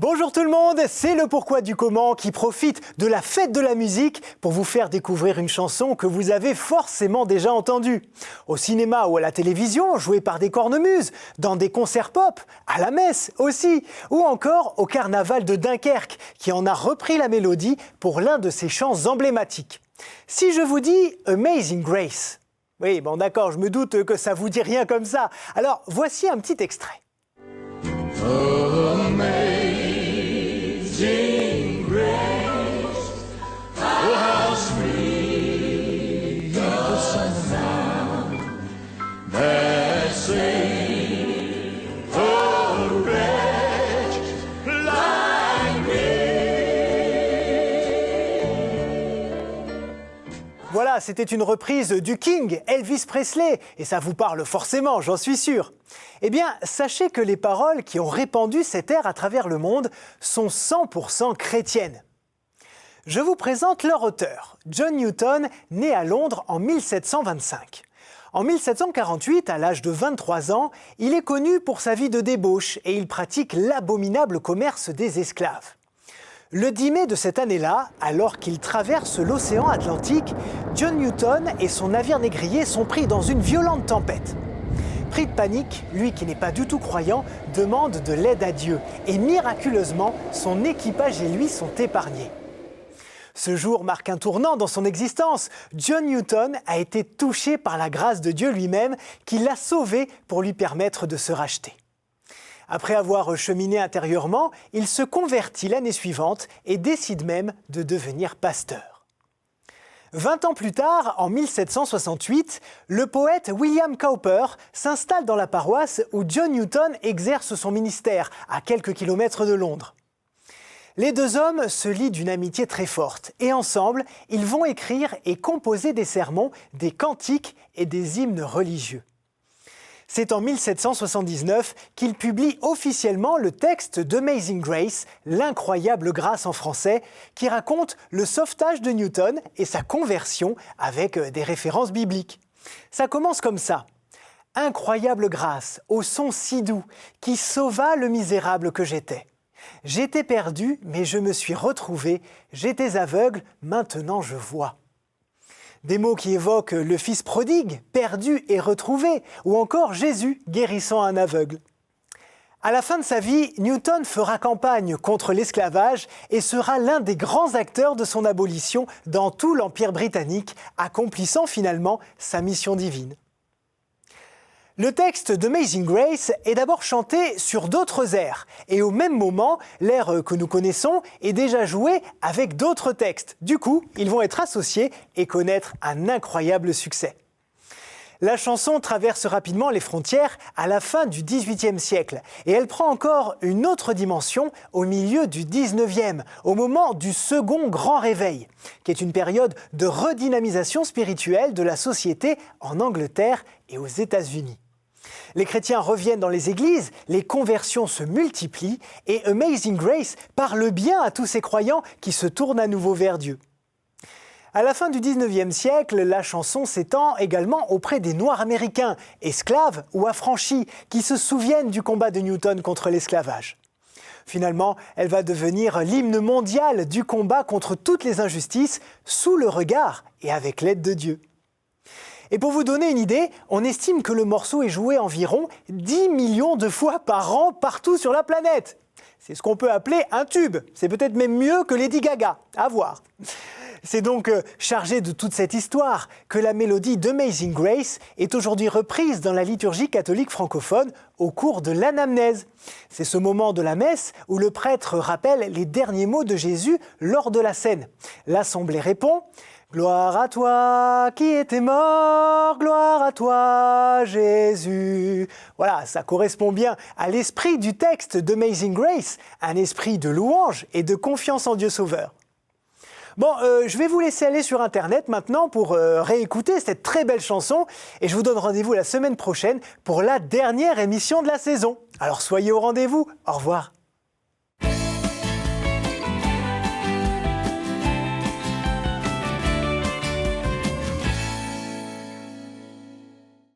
Bonjour tout le monde, c'est le Pourquoi du Comment qui profite de la fête de la musique pour vous faire découvrir une chanson que vous avez forcément déjà entendue. Au cinéma ou à la télévision, jouée par des cornemuses, dans des concerts pop, à la messe aussi, ou encore au carnaval de Dunkerque qui en a repris la mélodie pour l'un de ses chants emblématiques. Si je vous dis Amazing Grace, oui, bon d'accord, je me doute que ça vous dit rien comme ça. Alors voici un petit extrait. Amazing grace, oh how sweet the sound that saved a wretch like me. Voilà, c'était une reprise du King, Elvis Presley, et ça vous parle forcément, j'en suis sûr. Eh bien, sachez que les paroles qui ont répandu cet air à travers le monde sont 100% chrétiennes. Je vous présente leur auteur, John Newton, né à Londres en 1725. En 1748, à l'âge de 23 ans, il est connu pour sa vie de débauche et il pratique l'abominable commerce des esclaves. Le 10 mai de cette année-là, alors qu'il traverse l'océan Atlantique, John Newton et son navire négrier sont pris dans une violente tempête. Pris de panique, lui qui n'est pas du tout croyant, demande de l'aide à Dieu et miraculeusement, son équipage et lui sont épargnés. Ce jour marque un tournant dans son existence. John Newton a été touché par la grâce de Dieu lui-même qui l'a sauvé pour lui permettre de se racheter. Après avoir cheminé intérieurement, il se convertit l'année suivante et décide même de devenir pasteur. 20 ans plus tard, en 1768, le poète William Cowper s'installe dans la paroisse où John Newton exerce son ministère, à quelques kilomètres de Londres. Les deux hommes se lient d'une amitié très forte et ensemble, ils vont écrire et composer des sermons, des cantiques et des hymnes religieux. C'est en 1779 qu'il publie officiellement le texte d'Amazing Grace, l'incroyable grâce en français, qui raconte le sauvetage de Newton et sa conversion avec des références bibliques. Ça commence comme ça. « Incroyable grâce, au son si doux, qui sauva le misérable que j'étais. J'étais perdu, mais je me suis retrouvé. J'étais aveugle, maintenant je vois. » Des mots qui évoquent le fils prodigue, perdu et retrouvé, ou encore Jésus guérissant un aveugle. À la fin de sa vie, Newton fera campagne contre l'esclavage et sera l'un des grands acteurs de son abolition dans tout l'Empire britannique, accomplissant finalement sa mission divine. Le texte d'Amazing Grace est d'abord chanté sur d'autres airs et au même moment, l'air que nous connaissons est déjà joué avec d'autres textes. Du coup, ils vont être associés et connaître un incroyable succès. La chanson traverse rapidement les frontières à la fin du XVIIIe siècle et elle prend encore une autre dimension au milieu du XIXe, au moment du second grand réveil, qui est une période de redynamisation spirituelle de la société en Angleterre et aux États-Unis. Les chrétiens reviennent dans les églises, les conversions se multiplient et Amazing Grace parle bien à tous ces croyants qui se tournent à nouveau vers Dieu. À la fin du XIXe siècle, la chanson s'étend également auprès des Noirs américains, esclaves ou affranchis, qui se souviennent du combat de Newton contre l'esclavage. Finalement, elle va devenir l'hymne mondial du combat contre toutes les injustices, sous le regard et avec l'aide de Dieu. Et pour vous donner une idée, on estime que le morceau est joué environ 10 millions de fois par an partout sur la planète. C'est ce qu'on peut appeler un tube. C'est peut-être même mieux que Lady Gaga. À voir. C'est donc chargé de toute cette histoire que la mélodie d'Amazing Grace est aujourd'hui reprise dans la liturgie catholique francophone au cours de l'anamnèse. C'est ce moment de la messe où le prêtre rappelle les derniers mots de Jésus lors de la scène. L'assemblée répond « Gloire à toi qui étais mort, gloire à toi Jésus ». Voilà, ça correspond bien à l'esprit du texte d'Amazing Grace, un esprit de louange et de confiance en Dieu Sauveur. Bon, je vais vous laisser aller sur Internet maintenant pour réécouter cette très belle chanson et je vous donne rendez-vous la semaine prochaine pour la dernière émission de la saison. Alors soyez au rendez-vous, au revoir.